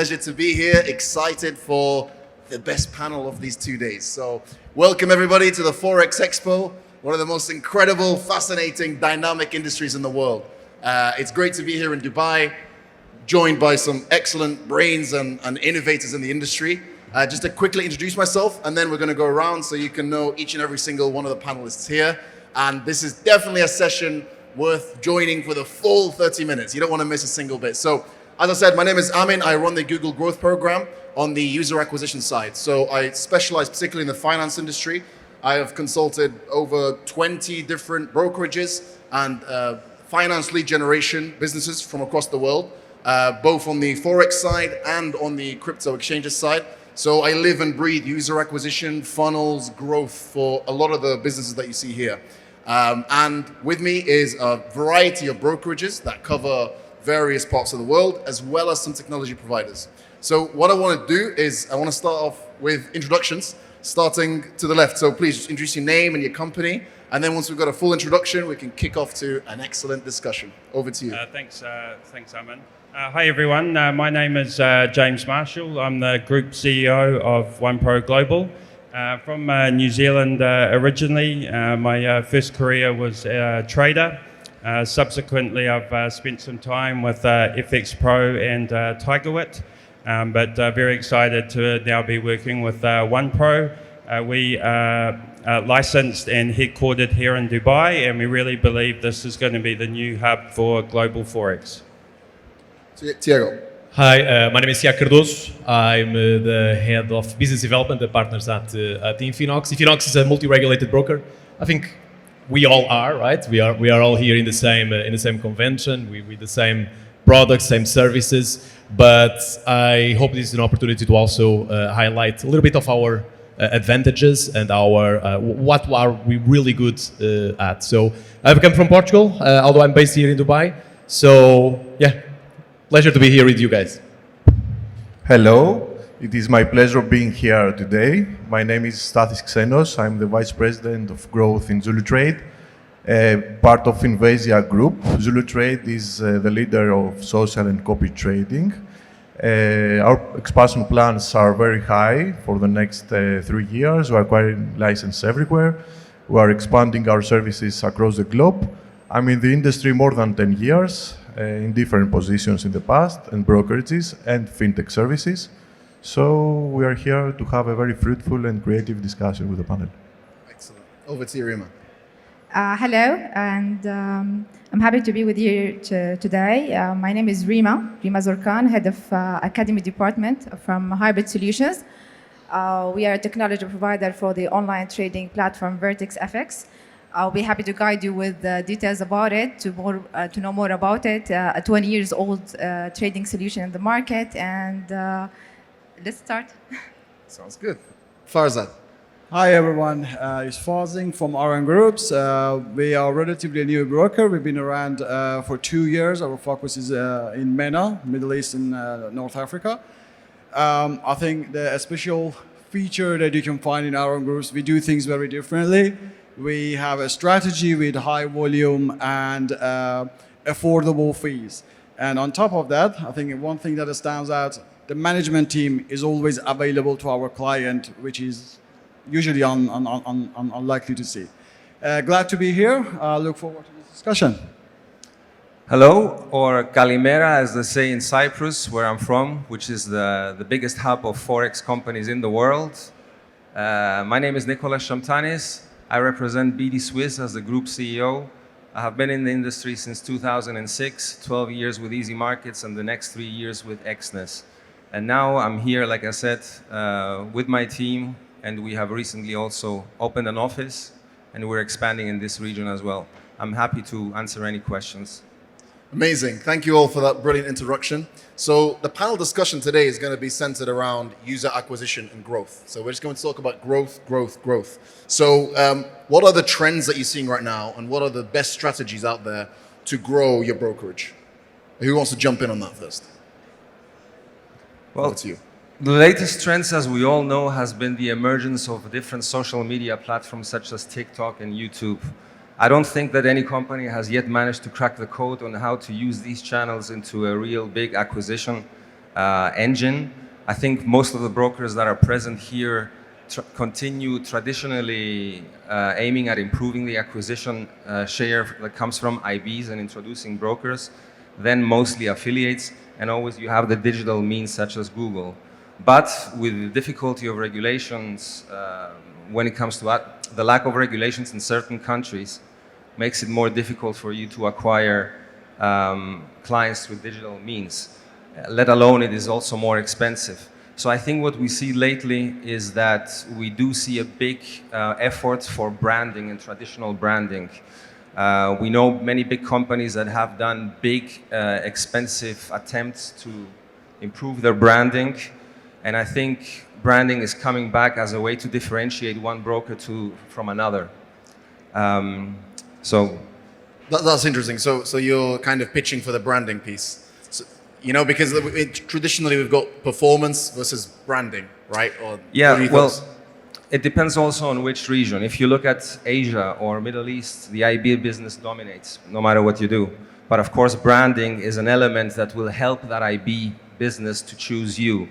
pleasure to be here. Excited for the best panel of these 2 days. So welcome everybody to the Forex Expo, one of the most incredible, fascinating, dynamic industries in the world. It's great to be here in Dubai, joined by some excellent brains and innovators in the industry. Just to quickly introduce myself, and then we're going to go around so you can know each and every single one of the panelists here. And this is definitely a session worth joining for the full 30 minutes. You don't want to miss a single bit. So, as I said, my name is Amin. I run the Google Growth Program on the user acquisition side. So I specialize particularly in the finance industry. I have consulted over 20 different brokerages and finance lead generation businesses from across the world, both on the Forex side and on the crypto exchanges side. So I live and breathe user acquisition, funnels, growth for a lot of the businesses that you see here. And with me is a variety of brokerages that cover various parts of the world, as well as some technology providers. So what I want to do is I want to start off with introductions, starting to the left. So please just introduce your name and your company. And then once we've got a full introduction, we can kick off to an excellent discussion. Over to you. Thanks, Amin. Hi, everyone. My name is James Marshall. I'm the Group CEO of OnePro Global. From New Zealand originally. My first career was a trader. Subsequently, I've spent some time with FX Pro and Tigerwit, but very excited to now be working with OnePro. We are licensed and headquartered here in Dubai, and we really believe this is going to be the new hub for global Forex. Tiago. Hi, my name is Cardoso. I'm the head of business development and partners at Infinox. Infinox is a multi-regulated broker. I think we all are, right? We are all here in the same convention, with the same products, same services. But I hope this is an opportunity to also highlight a little bit of our advantages and our what are we really good at. So I've come from Portugal, although I'm based here in Dubai. So yeah. Pleasure to be here with you guys. Hello, it is my pleasure being here today. My name is Stathis Xenos. I'm the Vice President of Growth in ZuluTrade, part of Invasia Group. ZuluTrade is the leader of social and copy trading. Our expansion plans are very high for the next 3 years. We are acquiring license everywhere. We are expanding our services across the globe. I'm in the industry more than 10 years. In different positions in the past, and brokerages and fintech services. So we are here to have a very fruitful and creative discussion with the panel. Excellent. Over to you, Rima. Hello, and I'm happy to be with you today. My name is Rima Zurqan, head of Academy Department from Hybrid Solutions. We are a technology provider for the online trading platform Vertex FX. I'll be happy to guide you with details about it, to know more about it. A 20 years old trading solution in the market, and let's start. Sounds good. Farzad. Hi everyone, it's Farzad from Aron Groups. We are relatively a new broker. We've been around for 2 years. Our focus is in MENA, Middle East and North Africa. I think the special feature that you can find in Aron Groups, we do things very differently. We have a strategy with high volume and affordable fees. And on top of that, I think one thing that stands out, the management team is always available to our client, which is usually unlikely to see. Glad to be here. Look forward to this discussion. Hello, or Kalimera, as they say in Cyprus, where I'm from, which is the biggest hub of Forex companies in the world. My name is Nicolas Shamtanis. I represent BDSwiss as the group CEO. I have been in the industry since 2006, 12 years with Easy Markets and the next 3 years with Xenos. And now I'm here, like I said, with my team, and we have recently also opened an office, and we're expanding in this region as well. I'm happy to answer any questions. Amazing. Thank you all for that brilliant introduction. So the panel discussion today is going to be centered around user acquisition and growth. So we're just going to talk about growth. So what are the trends that you're seeing right now, and what are the best strategies out there to grow your brokerage? Who wants to jump in on that first? Well, it's you. The latest trends, as we all know, has been the emergence of different social media platforms such as TikTok and YouTube. I don't think that any company has yet managed to crack the code on how to use these channels into a real big acquisition. engine. I think most of the brokers that are present here continue traditionally aiming at improving the acquisition share that comes from IBs and introducing brokers, then mostly affiliates, and always you have the digital means such as Google. But with the difficulty of regulations, when it comes to the lack of regulations in certain countries, makes it more difficult for you to acquire clients through digital means. Let alone it is also more expensive. So I think what we see lately is that we do see a big effort for branding and traditional branding. We know many big companies that have done big, expensive attempts to improve their branding. And I think branding is coming back as a way to differentiate one broker from another. That's interesting. So you're kind of pitching for the branding piece. You know, because traditionally we've got performance versus branding, right? Or yeah, well, it depends also on which region. If you look at Asia or Middle East, the IB business dominates, no matter what you do. But of course, branding is an element that will help that IB business to choose you.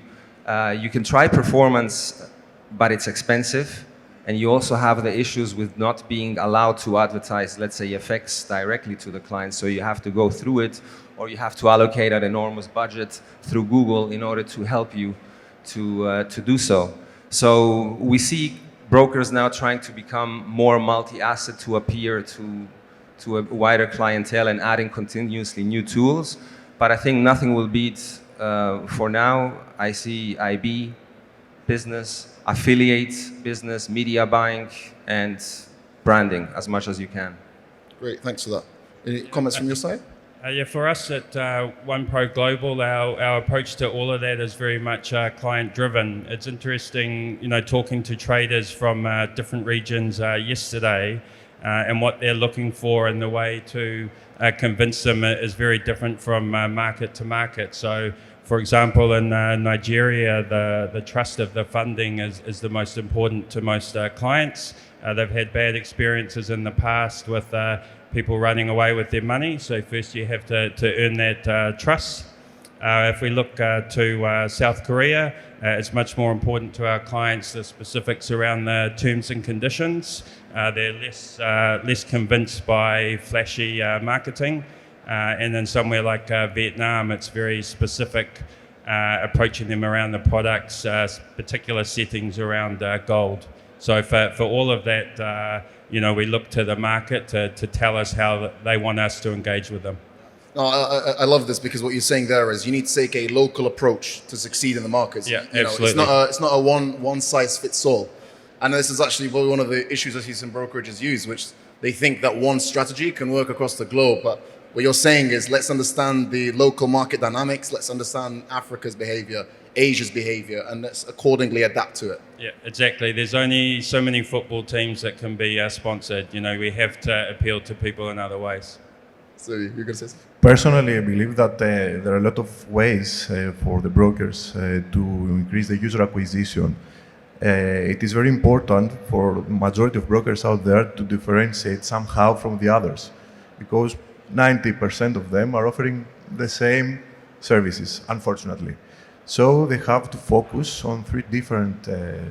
You can try performance, but it's expensive. And you also have the issues with not being allowed to advertise, let's say, FX directly to the client. So you have to go through it, or you have to allocate an enormous budget through Google in order to help you to do so. So we see brokers now trying to become more multi-asset to appear to a wider clientele and adding continuously new tools. But I think nothing will beat, for now, I see IB, business, affiliate, business, media buying, and branding as much as you can. Great, thanks for that. Any comments from your side? Yeah, for us at OnePro Global, our approach to all of that is very much client-driven. It's interesting, you know, talking to traders from different regions yesterday, and what they're looking for, and the way to convince them is very different from market to market. So, for example, in Nigeria, the trust of the funding is the most important to most clients. They've had bad experiences in the past with people running away with their money. So first you have to earn that trust. If we look to South Korea, it's much more important to our clients, the specifics around the terms and conditions. They're less convinced by flashy marketing. And then somewhere like Vietnam, it's very specific, approaching them around the products, particular settings around gold. So for all of that, you know, we look to the market to tell us how they want us to engage with them. No, I love this, because what you're saying there is you need to take a local approach to succeed in the markets. Yeah, you absolutely. Know, it's not a one size fits all. And this is actually one of the issues I see some brokerages use, which they think that one strategy can work across the globe. But what you're saying is, let's understand the local market dynamics, let's understand Africa's behavior, Asia's behavior, and let's accordingly adapt to it. Yeah, exactly. There's only so many football teams that can be sponsored. You know, we have to appeal to people in other ways. So you're going to say something? Personally, I believe that there are a lot of ways for the brokers to increase the user acquisition. It is very important for the majority of brokers out there to differentiate somehow from the others, because 90% of them are offering the same services, unfortunately. So they have to focus on three different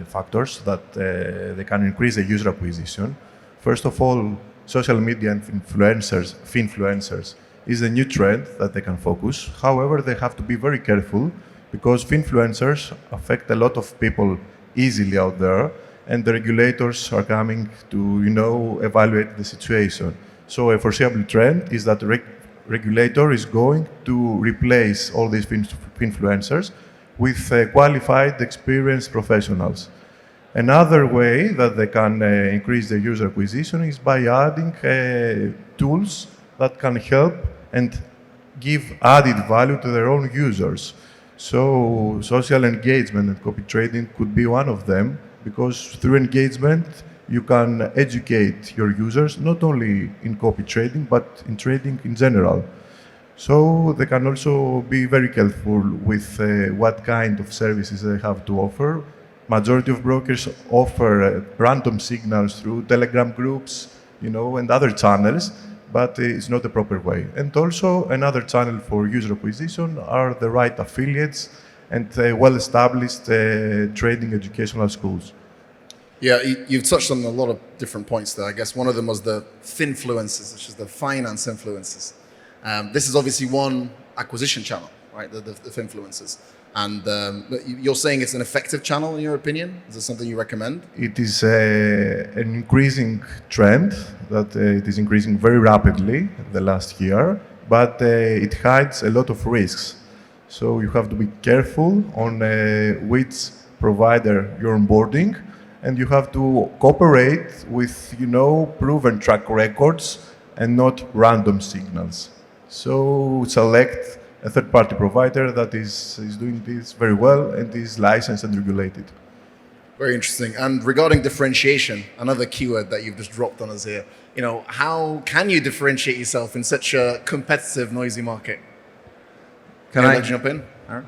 factors that they can increase the user acquisition. First of all, social media and finfluencers is a new trend that they can focus. However, they have to be very careful, because finfluencers affect a lot of people easily out there, and the regulators are coming to, you know, evaluate the situation. So a foreseeable trend is that the regulator is going to replace all these influencers with qualified, experienced professionals. Another way that they can increase their user acquisition is by adding tools that can help and give added value to their own users. So social engagement and copy trading could be one of them, because through engagement, you can educate your users, not only in copy trading, but in trading in general. So they can also be very careful with what kind of services they have to offer. Majority of brokers offer random signals through Telegram groups, you know, and other channels, but it's not the proper way. And also another channel for user acquisition are the right affiliates and well-established trading educational schools. Yeah, you've touched on a lot of different points there. I guess one of them was the finfluencers, which is the finance influencers. This is obviously one acquisition channel, right? The finfluencers. And you're saying it's an effective channel in your opinion? Is this something you recommend? It is an increasing trend that it is increasing very rapidly the last year, but it hides a lot of risks. So you have to be careful on which provider you're onboarding, and you have to cooperate with, proven track records and not random signals. So select a third-party provider that is doing this very well and is licensed and regulated. Very interesting. And regarding differentiation, another keyword that you've just dropped on us here, how can you differentiate yourself in such a competitive, noisy market? Can I jump in, Aron?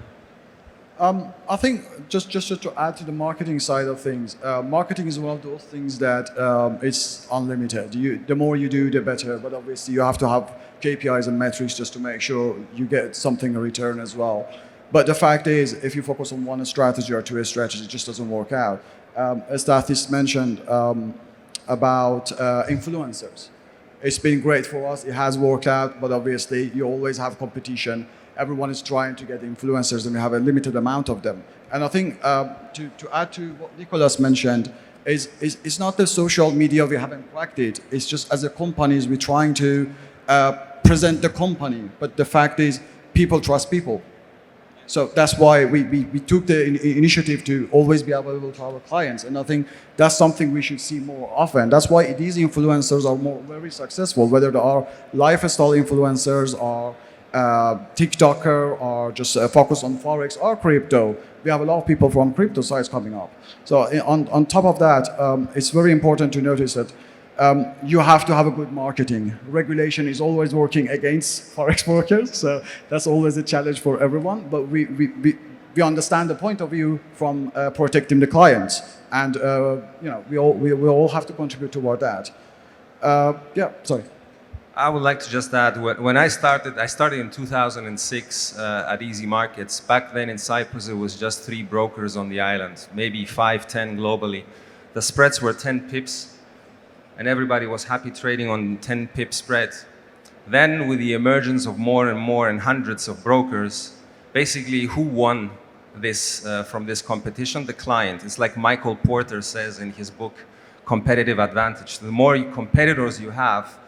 I think just to add to the marketing side of things, marketing is one of those things that it's unlimited. The more you do, the better. But obviously, you have to have KPIs and metrics just to make sure you get something in return as well. But the fact is, if you focus on one strategy or two strategies, it just doesn't work out. As Stathis mentioned about influencers, it's been great for us. It has worked out, but obviously, you always have competition. Everyone is trying to get influencers, and we have a limited amount of them. And I think to add to what Nicolas mentioned, it's not the social media, we haven't cracked it. It's just as a companies, we're trying to present the company. But the fact is, people trust people. So that's why we took the initiative to always be available to our clients. And I think that's something we should see more often. That's why these influencers are very successful, whether they are lifestyle influencers or TikToker or just focus on Forex or crypto. We have a lot of people from crypto sites coming up. So on top of that, it's very important to notice that you have to have a good marketing. Regulation is always working against Forex workers, so that's always a challenge for everyone. But we understand the point of view from protecting the clients, and we all have to contribute toward that. Sorry. I would like to just add, when I started in 2006 at Easy Markets. Back then in Cyprus, it was just 3 brokers on the island, maybe 5, 10 globally. The spreads were 10 pips, and everybody was happy trading on 10 pip spread. Then with the emergence of more and hundreds of brokers, basically who won this from this competition? The client. It's like Michael Porter says in his book, Competitive Advantage. The more competitors you have,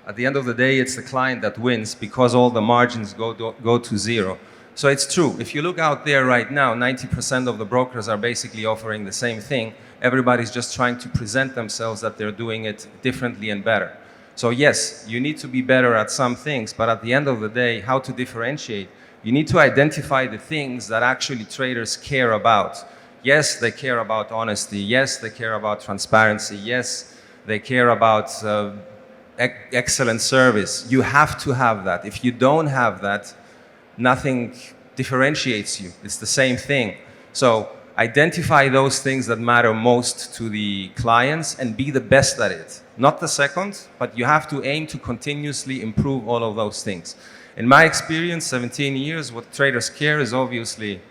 at the end of the day, it's the client that wins because all the margins go to zero. So it's true. If you look out there right now, 90% of the brokers are basically offering the same thing. Everybody's just trying to present themselves that they're doing it differently and better. So yes, you need to be better at some things, but at the end of the day, how to differentiate? You need to identify the things that actually traders care about. Yes, they care about honesty. Yes, they care about transparency. Yes, they care about excellent service. You have to have that. If you don't have that, nothing differentiates you. It's the same thing. So identify those things that matter most to the clients and be the best at it. Not the second, but you have to aim to continuously improve all of those things. In my experience, 17 years, what traders care is obviously,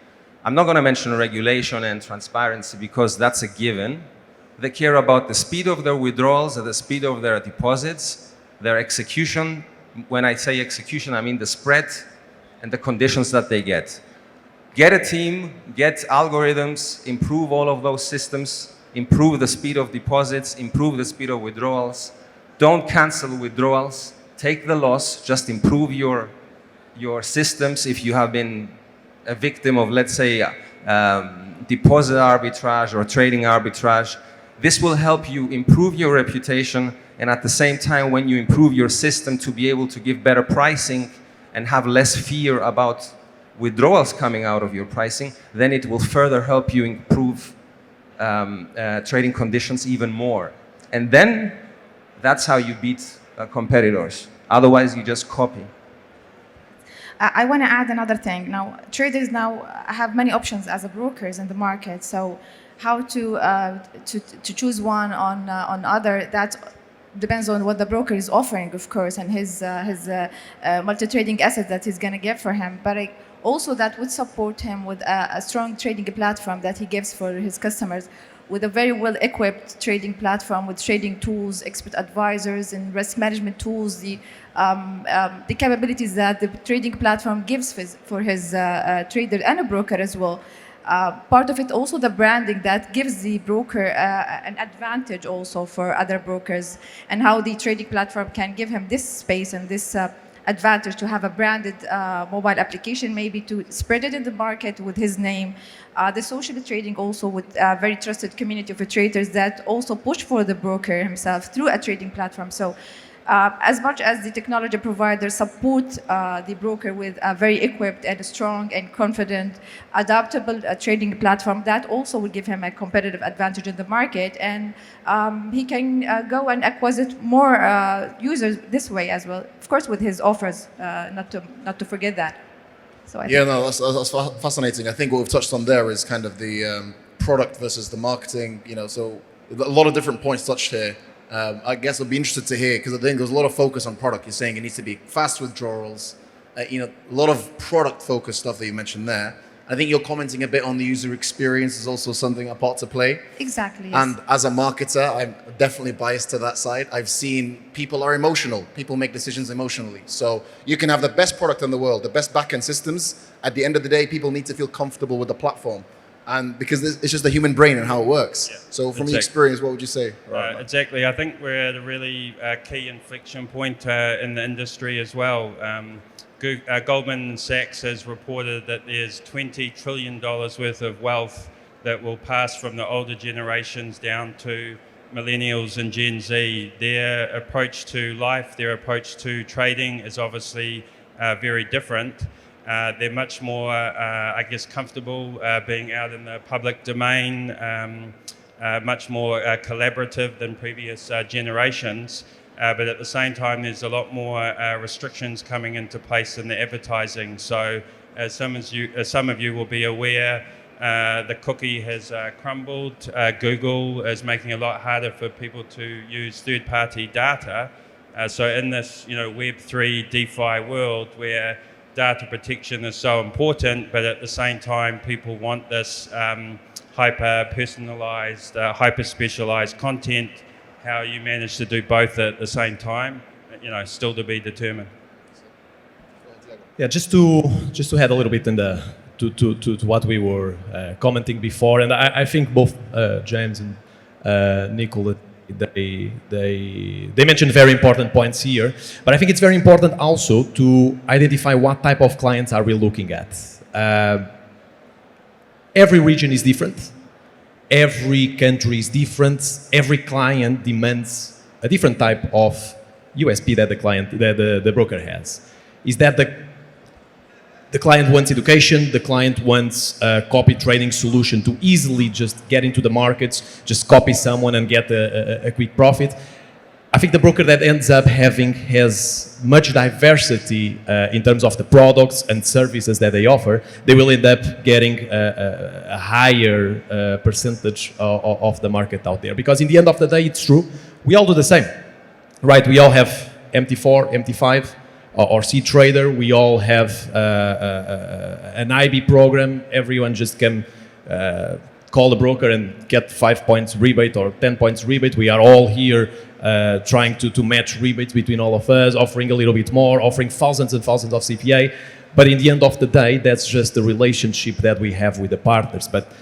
I'm not going to mention regulation and transparency because that's a given. They care about the speed of their withdrawals and the speed of their deposits, their execution. When I say execution, I mean the spread and the conditions that they get. Get a team, get algorithms, improve all of those systems, improve the speed of deposits, improve the speed of withdrawals. Don't cancel withdrawals. Take the loss, just improve your systems. If you have been a victim of, let's say, deposit arbitrage or trading arbitrage, this will help you improve your reputation, and at the same time, when you improve your system to be able to give better pricing and have less fear about withdrawals coming out of your pricing, then it will further help you improve trading conditions even more. And then that's how you beat competitors. Otherwise, you just copy. I want to add another thing. Now, traders now have many options as a brokers in the market. So how to choose one on other, that depends on what the broker is offering, of course, and his multi-trading asset that he's going to get for him. But also that would support him with a strong trading platform that he gives for his customers, with a very well-equipped trading platform with trading tools, expert advisors, and risk management tools. The capabilities that the trading platform gives for his trader and a broker as well. Part of it also the branding that gives the broker an advantage also for other brokers, and how the trading platform can give him this space and this advantage to have a branded mobile application, maybe to spread it in the market with his name. The social trading also with a very trusted community of traders that also push for the broker himself through a trading platform. So as much as the technology providers support the broker with a very equipped and strong and confident, adaptable trading platform, that also will give him a competitive advantage in the market, and he can go and acquire more users this way as well. Of course, with his offers, not to forget that. So that's fascinating. I think what we've touched on there is kind of the product versus the marketing. So a lot of different points touched here. I guess I'll be interested to hear, because I think there's a lot of focus on product. You're saying it needs to be fast withdrawals, a lot of product-focused stuff that you mentioned there. I think you're commenting a bit on the user experience is also something a part to play. Exactly. Yes. And as a marketer, I'm definitely biased to that side. I've seen people are emotional. People make decisions emotionally. So you can have the best product in the world, the best back-end systems. At the end of the day, people need to feel comfortable with the platform. And because it's just the human brain and how it works. Yeah, so from your experience, what would you say? Exactly. I think we're at a really key inflection point in the industry as well. Goldman Sachs has reported that there's $20 trillion worth of wealth that will pass from the older generations down to millennials and Gen Z. Their approach to life, their approach to trading is obviously very different. They're much more, comfortable being out in the public domain, much more collaborative than previous generations. But at the same time, there's a lot more restrictions coming into place in the advertising. So as some of you will be aware, the cookie has crumbled. Google is making it a lot harder for people to use third-party data. So in this Web3 DeFi world where data protection is so important, but at the same time, people want this hyper-personalized, hyper-specialized content. How you manage to do both at the same time, still to be determined. Yeah, just to add a little bit in to what we were commenting before, and I think both James and Nicolas, they mentioned very important points here, but I think it's very important also to identify what type of clients are we looking at. Every region is different. Every country is different. Every client demands a different type of USP that the broker has. Is that the client wants education, the client wants a copy trading solution to easily just get into the markets, just copy someone and get a quick profit. I think the broker that ends up has much diversity in terms of the products and services that they offer. They will end up getting a higher percentage of the market out there. Because in the end of the day, it's true, we all do the same, right? We all have MT4, MT5, or C Trader. We all have an IB program. Everyone just can call the broker and get 5 points rebate or 10 points rebate. We are all here trying to match rebates between all of us, offering a little bit more, offering thousands and thousands of CPA. But in the end of the day, that's just the relationship that we have with the partners. But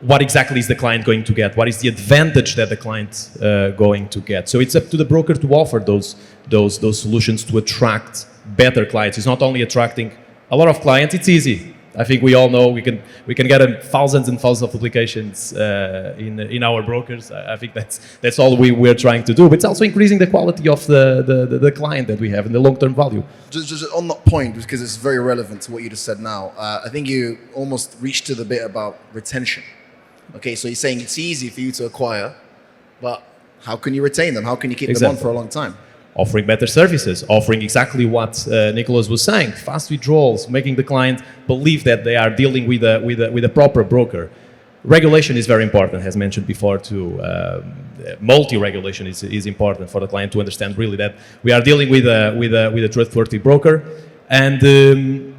what exactly is the client going to get? What is the advantage that the client going to get? So it's up to the broker to offer those solutions to attract better clients. It's not only attracting a lot of clients, it's easy. I think we all know we can get thousands and thousands of applications in our brokers. I think that's all we're trying to do. But it's also increasing the quality of the client that we have and the long-term value. Just on that point, because it's very relevant to what you just said now, I think you almost reached to the bit about retention. Okay, so you're saying it's easy for you to acquire, but how can you retain them? How can you keep them on for a long time? Offering better services, offering exactly what Nicolas was saying, fast withdrawals, making the client believe that they are dealing with a proper broker. regulation is very important, as mentioned before, multi-regulation is important for the client to understand really that we are dealing with a trustworthy broker, and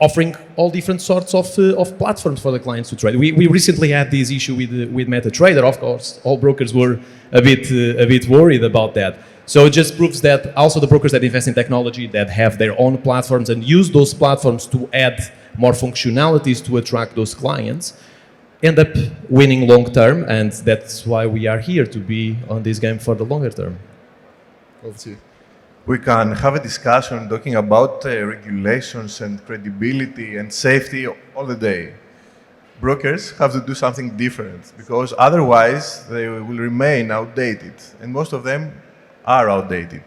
offering all different sorts of platforms for the clients to trade. We recently had this issue with MetaTrader. Of course, all brokers were a bit worried about that. So it just proves that also the brokers that invest in technology, that have their own platforms and use those platforms to add more functionalities to attract those clients, end up winning long term, and that's why we are here, to be on this game for the longer term. Over to you. We can have a discussion talking about regulations and credibility and safety all the day. Brokers have to do something different, because otherwise they will remain outdated, and most of them are outdated.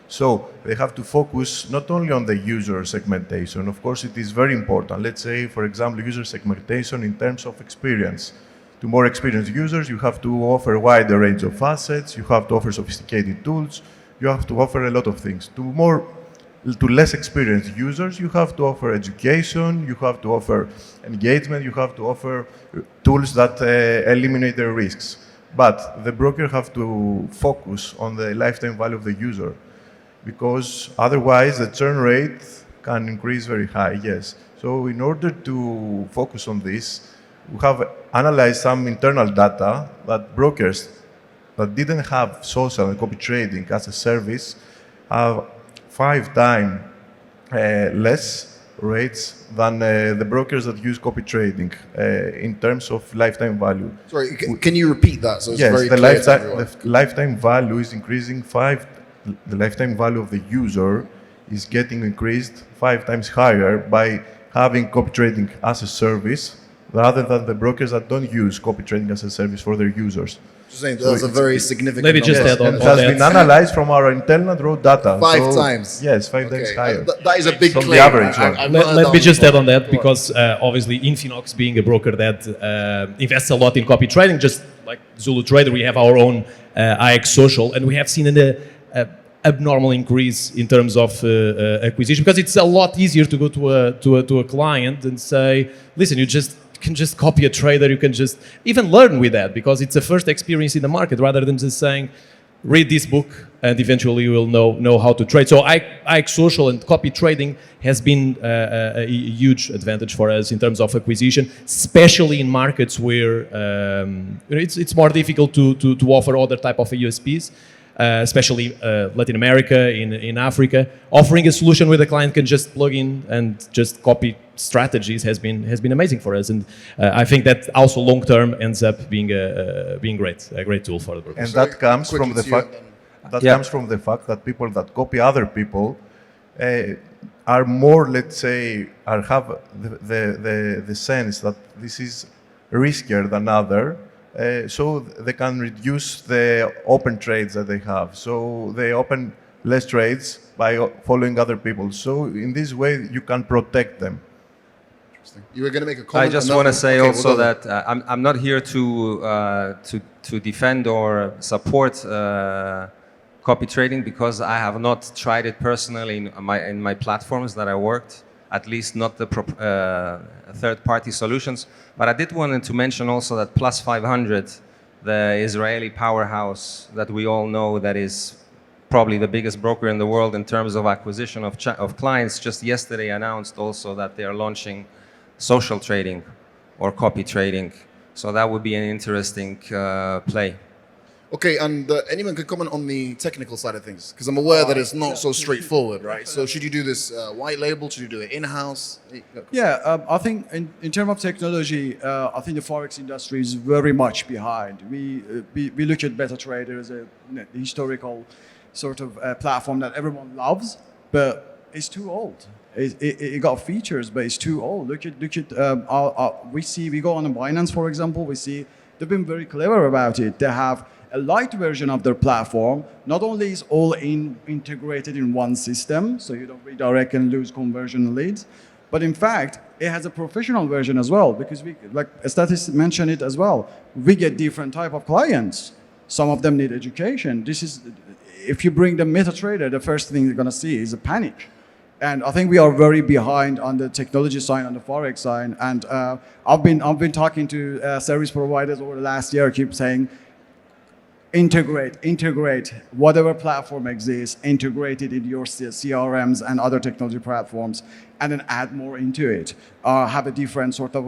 So they have to focus not only on the user segmentation. Of course, it is very important. Let's say, for example, user segmentation in terms of experience. To more experienced users, you have to offer a wider range of assets, you have to offer sophisticated tools, you have to offer a lot of things. To less experienced users, you have to offer education, you have to offer engagement, you have to offer tools that eliminate their risks. But the broker have to focus on the lifetime value of the user, because otherwise the churn rate can increase very high, yes. So in order to focus on this, we have analyzed some internal data that brokers that didn't have social and copy trading as a service have 5 times less rates than the brokers that use copy trading in terms of lifetime value. Sorry, can you repeat that? So it's yes, very the clear to everyone. lifetime value is increasing the lifetime value of the user is getting increased 5 times higher by having copy trading as a service rather than the brokers that don't use copy trading as a service for their users. Just saying, that's a very significant Maybe just number. add on It has that. been analyzed from our internal raw data. 5 times? Yes, 5 times Okay, higher. that is a big From claim. the average one. I've not heard Let me that just before. add on that, Go because obviously Infinox, being a broker that invests a lot in copy trading, just like ZuluTrade, we have our own IX Social, and we have seen an abnormal increase in terms of acquisition, because it's a lot easier to go to a client and say, listen, you can just copy a trader, you can just even learn with that, because it's a first experience in the market, rather than just saying, read this book and eventually you will know how to trade. So IX Social and copy trading has been a huge advantage for us in terms of acquisition, especially in markets where it's more difficult to offer other type of USPs. Especially Latin America, in Africa, offering a solution where the client can just plug in and just copy strategies has been amazing for us, and I think that also long term ends up being a great tool for the brokers. And that comes from the fact comes from the fact that people that copy other people are more, let's say, have the sense that this is riskier than other. So they can reduce the open trades that they have. So they open less trades by following other people. So in this way, you can protect them. Interesting. You were going to make a comment. I just want to say also that I'm not here to defend or support copy trading, because I have not tried it personally in my platforms that I worked. At least not the third-party solutions. But I did want to mention also that Plus 500, the Israeli powerhouse that we all know, that is probably the biggest broker in the world in terms of acquisition of clients, just yesterday announced also that they are launching social trading or copy trading. So that would be an interesting play. Okay, and anyone can comment on the technical side of things, because I'm aware that it's not so straightforward, right? So should you do this white label? Should you do it in-house? Yeah, I think in terms of technology, I think the Forex industry is very much behind. We look at BetaTrader as a historical sort of platform that everyone loves, but it's too old. It got features, but it's too old. Look at we go on Binance, for example, we see they've been very clever about it. They have a light version of their platform. Not only is all integrated in one system, so you don't redirect and lose conversion leads, but in fact, it has a professional version as well, because we, like Stathis mentioned it as well, we get different type of clients. Some of them need education. If you bring the MetaTrader, the first thing they're gonna see is a panic. And I think we are very behind on the technology side, on the Forex side. And I've been talking to service providers over the last year, keep saying, integrate whatever platform exists, integrate it in your CRMs and other technology platforms, and then add more into it. Have a different sort of,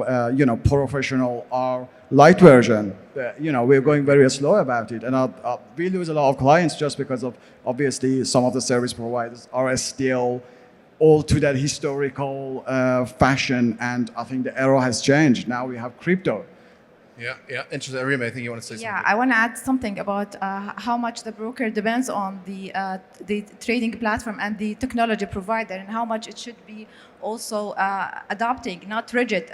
professional or light version. We're going very slow about it. And we lose a lot of clients just because of, obviously, some of the service providers are still all to that historical fashion. And I think the era has changed. Now we have crypto. Yeah. Interesting. Rima, I think you want to say something. Yeah, I want to add something about how much the broker depends on the trading platform and the technology provider, and how much it should be also adopting, not rigid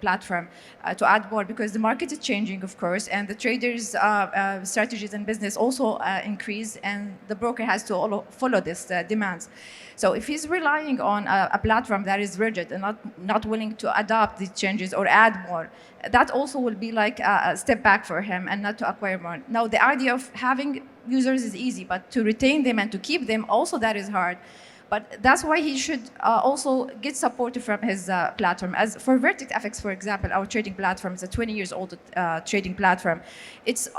platform to add more, because the market is changing, of course, and the traders' strategies and business also increase, and the broker has to follow this demands. So if he's relying on a platform that is rigid and not willing to adopt these changes or add more, that also will be like a step back for him and not to acquire more. Now, the idea of having users is easy, but to retain them and to keep them, also that is hard. But that's why he should also get support from his platform. As for Vertex FX, for example, our trading platform is a 20 years old trading platform. It's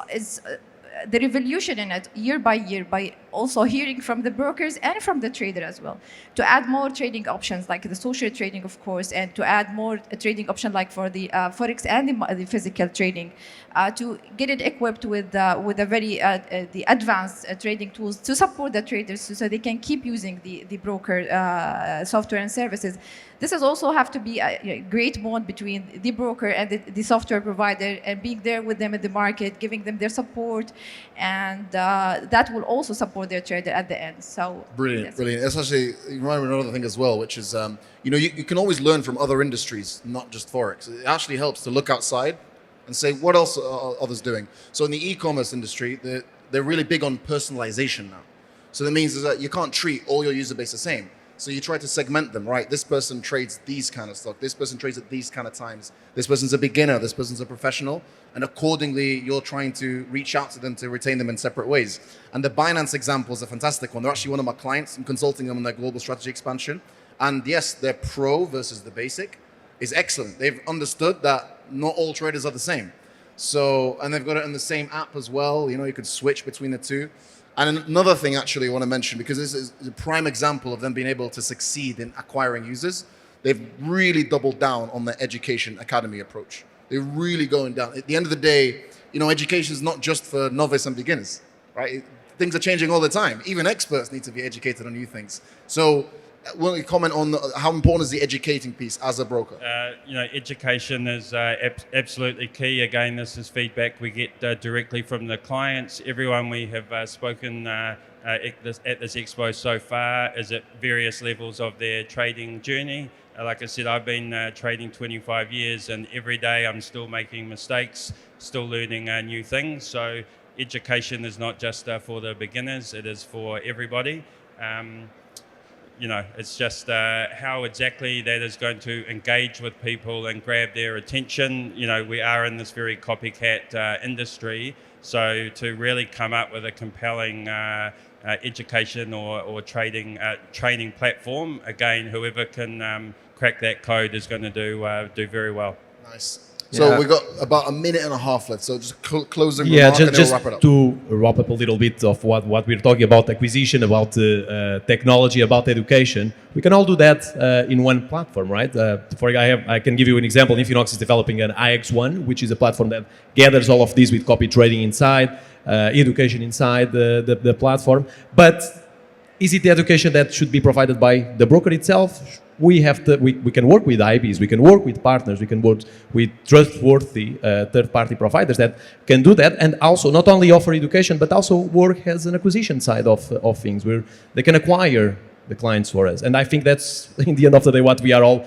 the revolution in it year by year by also hearing from the brokers and from the trader as well, to add more trading options like the social trading, of course, and to add more trading option like for the Forex and the physical trading, to get it equipped with a very the advanced trading tools to support the traders so they can keep using the broker software and services. This is also have to be a great bond between the broker and the software provider, and being there with them in the market, giving them their support, and that will also support their trader at the end. So brilliant. That's actually, you remind me of another thing as well, which is you can always learn from other industries, not just Forex. It actually helps to look outside and say, what else are others doing? So in the e-commerce industry, they're really big on personalization now. So that means is that you can't treat all your user base the same. So you try to segment them, right? This person trades these kind of stock. This person trades at these kind of times. This person's a beginner. This person's a professional. And accordingly, you're trying to reach out to them to retain them in separate ways. And the Binance example is a fantastic one. They're actually one of my clients. I'm consulting them on their global strategy expansion. And yes, their pro versus the basic is excellent. They've understood that not all traders are the same. So, and they've got it in the same app as well. You could switch between the two. And another thing actually I want to mention, because this is a prime example of them being able to succeed in acquiring users, they've really doubled down on the education academy approach. They're really going down. At the end of the day, education is not just for novice and beginners, right? Things are changing all the time. Even experts need to be educated on new things. So will you comment on how important is the educating piece as a broker? Education is absolutely key. Again, this is feedback we get directly from the clients. Everyone we have spoken at this expo so far is at various levels of their trading journey. Like I said, I've been trading 25 years, and every day I'm still making mistakes, still learning new things. So education is not just for the beginners, it is for everybody. It's just how exactly that is going to engage with people and grab their attention. We are in this very copycat industry, so to really come up with a compelling education or training platform, again, whoever can crack that code is going to do very well. Nice. So we've got about a minute and a half left. So just closing remark, and then we'll wrap it up. To wrap up a little bit of what we're talking about, acquisition, about technology, about education. We can all do that in one platform, right? I can give you an example. Infinox is developing an IX1, which is a platform that gathers all of these with copy trading inside, education inside the platform. But is it the education that should be provided by the broker itself? We can work with IBs, we can work with partners, we can work with trustworthy third-party providers that can do that, and also not only offer education, but also work as an acquisition side of things, where they can acquire the clients for us. And I think that's, in the end of the day, what we are all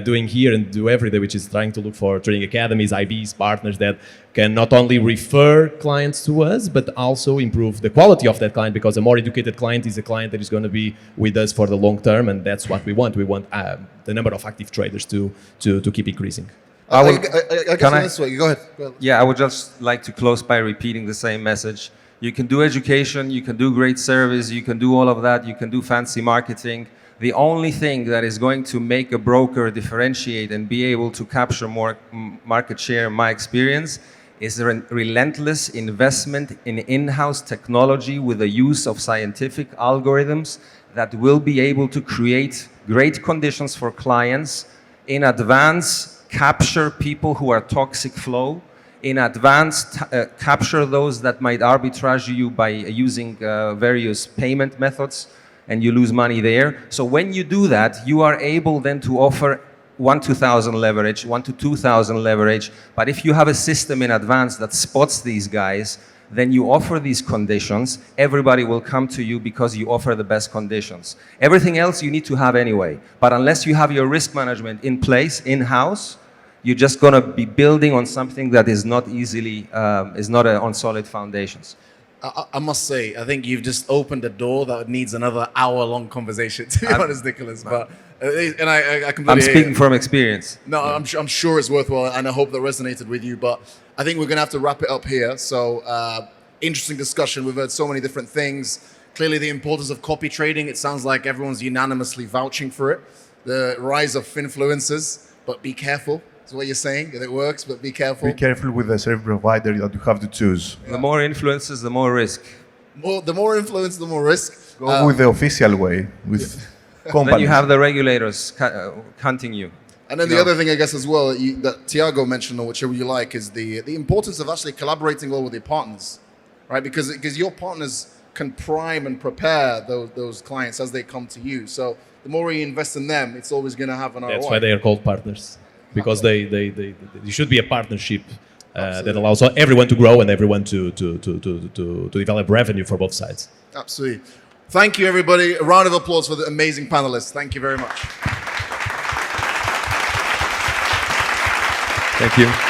doing here and do every day, which is trying to look for trading academies, IBs, partners that can not only refer clients to us, but also improve the quality of that client, because a more educated client is a client that is going to be with us for the long term, and that's what we want. We want the number of active traders to keep increasing. I guess this way. Go ahead. Yeah, I would just like to close by repeating the same message. You can do education, you can do great service, you can do all of that, you can do fancy marketing. The only thing that is going to make a broker differentiate and be able to capture more market share, in my experience, is a relentless investment in in-house technology with the use of scientific algorithms that will be able to create great conditions for clients, in advance capture people who are toxic flow, in advance capture those that might arbitrage you by using various payment methods, and you lose money there. So when you do that, you are able then to offer 1 to 1,000 leverage, 1 to 2,000 leverage. But if you have a system in advance that spots these guys, then you offer these conditions. Everybody will come to you because you offer the best conditions. Everything else you need to have anyway. But unless you have your risk management in place, in-house, you're just going to be building on something that is not easily, is not on solid foundations. I must say, I think you've just opened a door that needs another hour-long conversation, to be honest, Nicolas. But and I completely. I'm speaking from experience. No, yeah. I'm sure it's worthwhile, and I hope that resonated with you. But I think we're going to have to wrap it up here. So, interesting discussion. We've heard so many different things. Clearly, the importance of copy trading. It sounds like everyone's unanimously vouching for it. The rise of finfluencers, but be careful. That's what you're saying, that it works, but be careful. Be careful with the service provider that you have to choose. The more influences, the more risk. The more influence, the more risk. Go with the official way, with companies. Then you have the regulators hunting you. And then the other thing, I guess, as well, that Tiago mentioned, or whichever you like, is the importance of actually collaborating well with your partners, right? Because your partners can prime and prepare those clients as they come to you. So the more you invest in them, it's always going to have an ROI. That's why they are called partners. Because they should be a partnership that allows everyone to grow and everyone to develop revenue for both sides. Absolutely. Thank you, everybody. A round of applause for the amazing panelists. Thank you very much. Thank you.